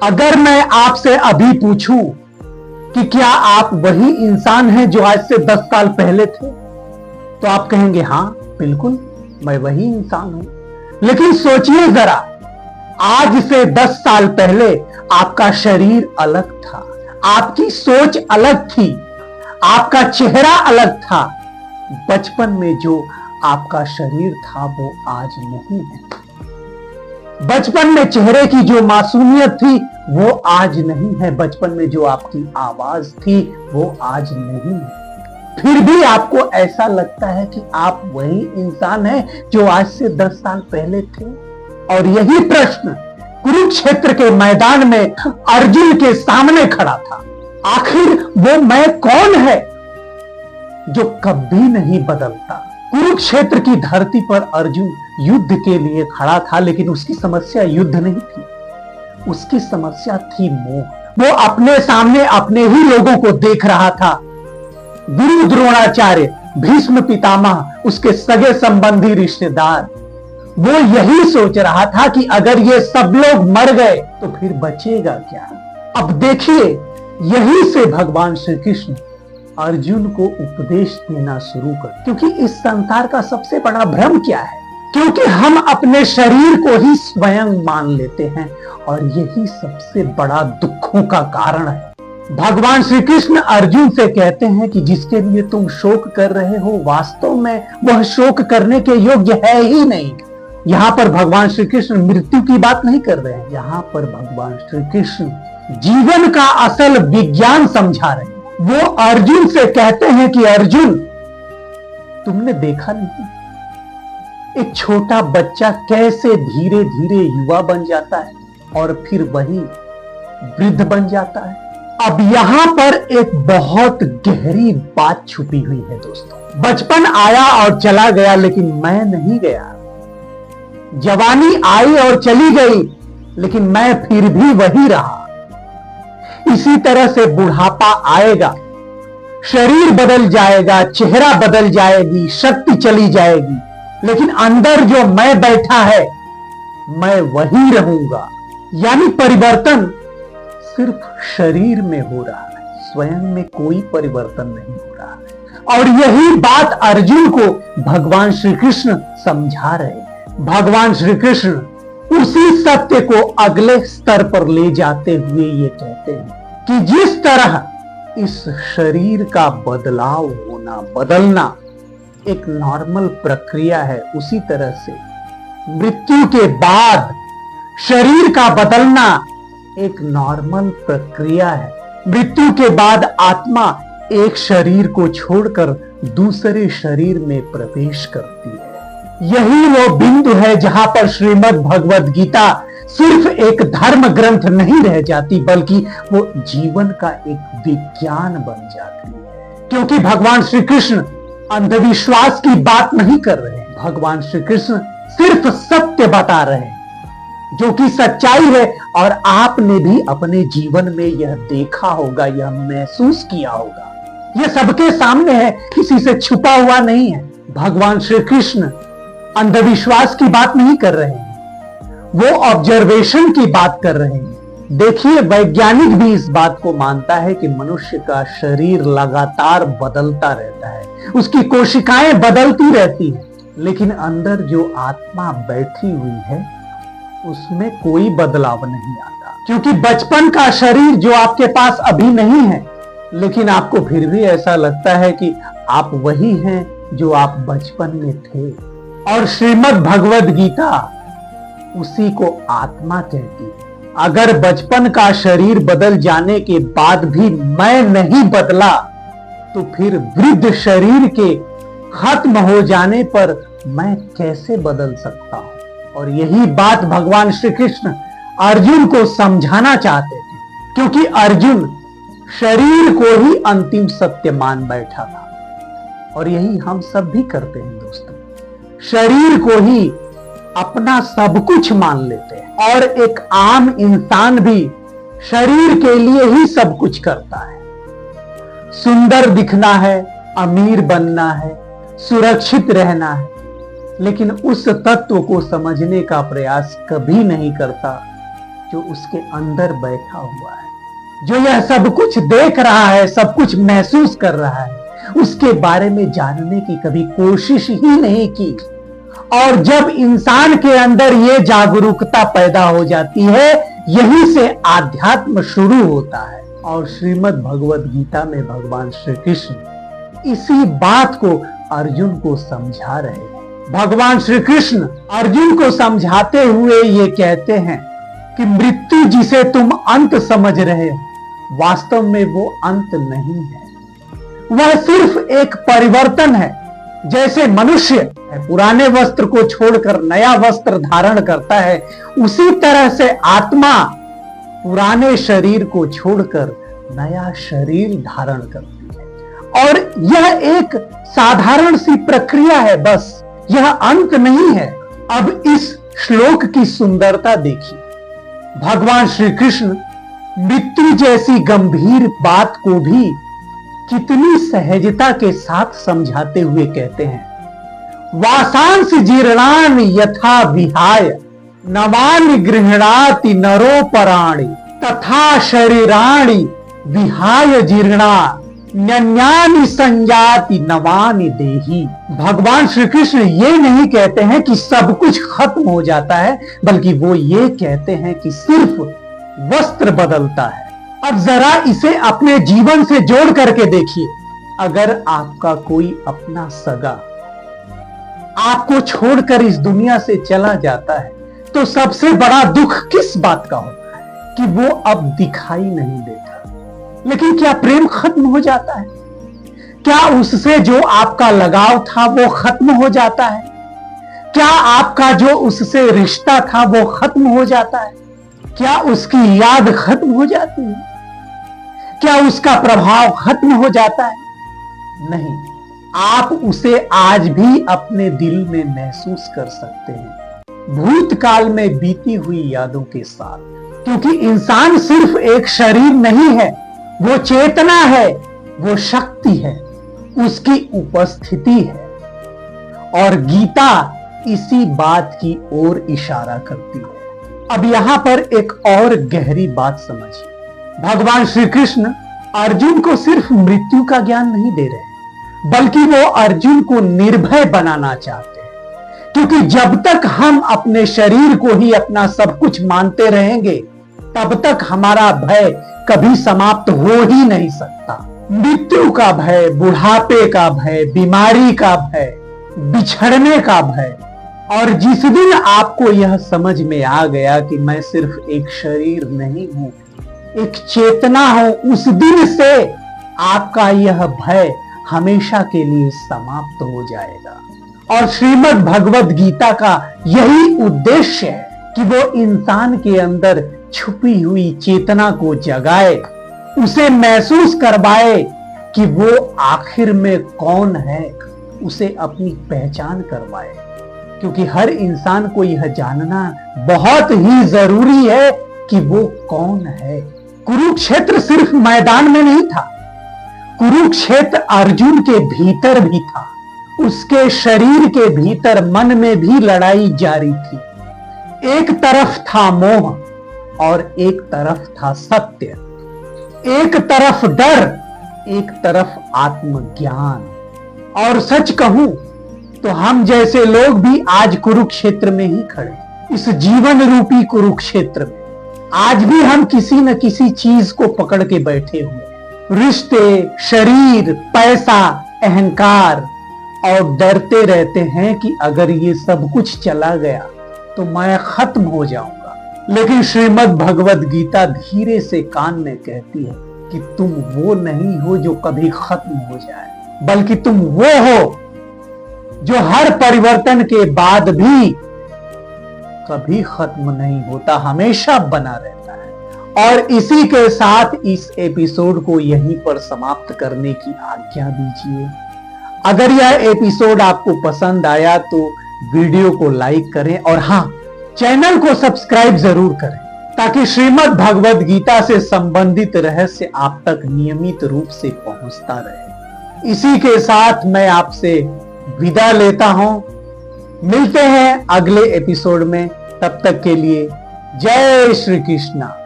अगर मैं आपसे अभी पूछूं कि क्या आप वही इंसान हैं जो आज से 10 साल पहले थे, तो आप कहेंगे हां बिल्कुल मैं वही इंसान हूं। लेकिन सोचिए जरा, आज से 10 साल पहले आपका शरीर अलग था, आपकी सोच अलग थी, आपका चेहरा अलग था। बचपन में जो आपका शरीर था वो आज नहीं है। बचपन में चेहरे की जो मासूमियत थी वो आज नहीं है। बचपन में जो आपकी आवाज थी वो आज नहीं है। फिर भी आपको ऐसा लगता है कि आप वही इंसान हैं जो आज से 10 साल पहले थे। और यही प्रश्न कुरुक्षेत्र के मैदान में अर्जुन के सामने खड़ा था। आखिर वो मैं कौन है जो कभी नहीं बदलता। कुरुक्षेत्र की धरती पर अर्जुन युद्ध के लिए खड़ा था, लेकिन उसकी समस्या युद्ध नहीं थी, उसकी समस्या थी मोह। वो अपने सामने अपने ही लोगों को देख रहा था। गुरु द्रोणाचार्य, भीष्म पितामह, उसके सगे संबंधी रिश्तेदार, वो यही सोच रहा था कि अगर ये सब लोग मर गए तो फिर बचेगा क्या। अब देखिए, यही से भगवान श्री कृष्ण अर्जुन को उपदेश देना शुरू कर। क्योंकि इस संसार का सबसे बड़ा भ्रम क्या है? क्योंकि हम अपने शरीर को ही स्वयं मान लेते हैं, और यही सबसे बड़ा दुखों का कारण है। भगवान श्री कृष्ण अर्जुन से कहते हैं कि जिसके लिए तुम शोक कर रहे हो, वास्तव में वह शोक करने के योग्य है ही नहीं। यहां पर भगवान श्री कृष्ण मृत्यु की बात नहीं कर रहे हैं, यहां पर भगवान श्री कृष्ण जीवन का असल विज्ञान समझा रहे हैं। वो अर्जुन से कहते हैं कि अर्जुन, तुमने देखा नहीं एक छोटा बच्चा कैसे धीरे धीरे युवा बन जाता है और फिर वही वृद्ध बन जाता है। अब यहां पर एक बहुत गहरी बात छुपी हुई है दोस्तों। बचपन आया और चला गया, लेकिन मैं नहीं गया। जवानी आई और चली गई, लेकिन मैं फिर भी वही रहा। इसी तरह से बुढ़ापा आएगा, शरीर बदल जाएगा, चेहरा बदल जाएगी, शक्ति चली जाएगी, लेकिन अंदर जो मैं बैठा है मैं वही रहूंगा। यानी परिवर्तन सिर्फ शरीर में हो रहा है, स्वयं में कोई परिवर्तन नहीं हो रहा है। और यही बात अर्जुन को भगवान श्री कृष्ण समझा रहे। भगवान श्री कृष्ण उसी सत्य को अगले स्तर पर ले जाते हुए ये कहते हैं कि जिस तरह इस शरीर का बदलाव होना, बदलना एक नॉर्मल प्रक्रिया है, उसी तरह से मृत्यु के बाद शरीर का बदलना एक नॉर्मल प्रक्रिया है। मृत्यु के बाद आत्मा एक शरीर को छोड़कर दूसरे शरीर में प्रवेश करती है। यही वो बिंदु है जहां पर श्रीमद् भगवद गीता सिर्फ एक धर्म ग्रंथ नहीं रह जाती, बल्कि वो जीवन का एक विज्ञान बन जाती है। क्योंकि भगवान श्री कृष्ण अंधविश्वास की बात नहीं कर रहे हैं, भगवान श्री कृष्ण सिर्फ सत्य बता रहे हैं जो कि सच्चाई है। और आपने भी अपने जीवन में यह देखा होगा, यह महसूस किया होगा। यह सबके सामने है, किसी से छुपा हुआ नहीं है। भगवान श्री कृष्ण अंधविश्वास की बात नहीं कर रहे हैं, वो ऑब्जर्वेशन की बात कर रहे हैं। देखिए, वैज्ञानिक भी इस बात को मानता है कि मनुष्य का शरीर लगातार बदलता रहता है, उसकी कोशिकाएं बदलती रहती हैं, लेकिन अंदर जो आत्मा बैठी हुई है उसमें कोई बदलाव नहीं आता। क्योंकि बचपन का शरीर जो आपके पास अभी नहीं है, लेकिन आपको फिर भी ऐसा लगता है कि आप वही हैं जो आप बचपन में थे। और श्रीमद् भगवद गीता उसी को आत्मा कहती है। अगर बचपन का शरीर बदल जाने के बाद भी मैं नहीं बदला, तो फिर वृद्ध शरीर के खत्म हो जाने पर मैं कैसे बदल सकता हूं। और यही बात भगवान श्री कृष्ण अर्जुन को समझाना चाहते थे, क्योंकि अर्जुन शरीर को ही अंतिम सत्य मान बैठा था। और यही हम सब भी करते हैं दोस्तों, शरीर को ही अपना सब कुछ मान लेते हैं। और एक आम इंसान भी शरीर के लिए ही सब कुछ करता है। सुंदर दिखना है, अमीर बनना है, सुरक्षित रहना है, लेकिन उस तत्व को समझने का प्रयास कभी नहीं करता जो उसके अंदर बैठा हुआ है, जो यह सब कुछ देख रहा है, सब कुछ महसूस कर रहा है, उसके बारे में जानने की कभी कोशिश ही नहीं की। और जब इंसान के अंदर ये जागरूकता पैदा हो जाती है, यहीं से आध्यात्म शुरू होता है। और श्रीमद् भगवद गीता में भगवान श्री कृष्ण इसी बात को अर्जुन को समझा रहे हैं। भगवान श्री कृष्ण अर्जुन को समझाते हुए ये कहते हैं कि मृत्यु जिसे तुम अंत समझ रहे हो, वास्तव में वो अंत नहीं है, वह सिर्फ एक परिवर्तन है। जैसे मनुष्य पुराने वस्त्र को छोड़कर नया वस्त्र धारण करता है, उसी तरह से आत्मा पुराने शरीर को छोड़कर नया शरीर धारण करती है। और यह एक साधारण सी प्रक्रिया है, बस यह अंत नहीं है। अब इस श्लोक की सुंदरता देखिए। भगवान श्री कृष्ण मृत्यु जैसी गंभीर बात को भी कितनी सहजता के साथ समझाते हुए कहते हैं, वासांस जीर्णानि यथा विहाय नवानि गृह्णाति नरोपराणि तथा शरीराणि विहाय जीर्णा न्यानि संजाति नवानि देही। भगवान श्री कृष्ण ये नहीं कहते हैं कि सब कुछ खत्म हो जाता है, बल्कि वो ये कहते हैं कि सिर्फ वस्त्र बदलता है। अब जरा इसे अपने जीवन से जोड़ करके देखिए। अगर आपका कोई अपना सगा आपको छोड़कर इस दुनिया से चला जाता है, तो सबसे बड़ा दुख किस बात का होता है कि वो अब दिखाई नहीं देता। लेकिन क्या प्रेम खत्म हो जाता है? क्या उससे जो आपका लगाव था वो खत्म हो जाता है? क्या आपका जो उससे रिश्ता था वो खत्म हो जाता है? क्या उसकी याद खत्म हो जाती है? क्या उसका प्रभाव खत्म हो जाता है? नहीं, आप उसे आज भी अपने दिल में महसूस कर सकते हैं, भूतकाल में बीती हुई यादों के साथ। क्योंकि इंसान सिर्फ एक शरीर नहीं है, वो चेतना है, वो शक्ति है, उसकी उपस्थिति है। और गीता इसी बात की ओर इशारा करती है। अब यहां पर एक और गहरी बात समझिए। भगवान श्री कृष्ण अर्जुन को सिर्फ मृत्यु का ज्ञान नहीं दे रहे, बल्कि वो अर्जुन को निर्भय बनाना चाहते हैं। क्योंकि जब तक हम अपने शरीर को ही अपना सब कुछ मानते रहेंगे, तब तक हमारा भय कभी समाप्त हो ही नहीं सकता। मृत्यु का भय, बुढ़ापे का भय, बीमारी का भय, बिछड़ने का भय। और जिस दिन आपको यह समझ में आ गया कि मैं सिर्फ एक शरीर नहीं हूं, एक चेतना हूं, उस दिन से आपका यह भय हमेशा के लिए समाप्त हो जाएगा। और श्रीमद् भगवद गीता का यही उद्देश्य है कि वो इंसान के अंदर छुपी हुई चेतना को जगाए, उसे महसूस करवाए कि वो आखिर में कौन है, उसे अपनी पहचान करवाए। क्योंकि हर इंसान को यह जानना बहुत ही जरूरी है कि वो कौन है। कुरुक्षेत्र सिर्फ मैदान में नहीं था, कुरुक्षेत्र अर्जुन के भीतर भी था। उसके शरीर के भीतर, मन में भी लड़ाई जारी थी। एक तरफ था मोह और एक तरफ था सत्य, एक तरफ डर, एक तरफ आत्मज्ञान। और सच कहूं तो हम जैसे लोग भी आज कुरुक्षेत्र में ही खड़े, इस जीवन रूपी कुरुक्षेत्र में। आज भी हम किसी न किसी चीज को पकड़ के बैठे हुए, रिश्ते, शरीर, पैसा, अहंकार, और डरते रहते हैं कि अगर ये सब कुछ चला गया तो मैं खत्म हो जाऊंगा। लेकिन श्रीमद् भगवद गीता धीरे से कान में कहती है कि तुम वो नहीं हो जो कभी खत्म हो जाए, बल्कि तुम वो हो जो हर परिवर्तन के बाद भी कभी खत्म नहीं होता, हमेशा बना रहता है। और इसी के साथ इस एपिसोड को यहीं पर समाप्त करने की आज्ञा दीजिए। अगर यह एपिसोड आपको पसंद आया तो वीडियो को लाइक करें और हाँ, चैनल को सब्सक्राइब जरूर करें, ताकि श्रीमद् भगवद गीता से संबंधित रहस्य आप तक नियमित रूप से पहुंचता रहे। इसी के साथ मैं आपसे विदा लेता हूं। मिलते हैं अगले एपिसोड में, तब तक के लिए जय श्री कृष्णा।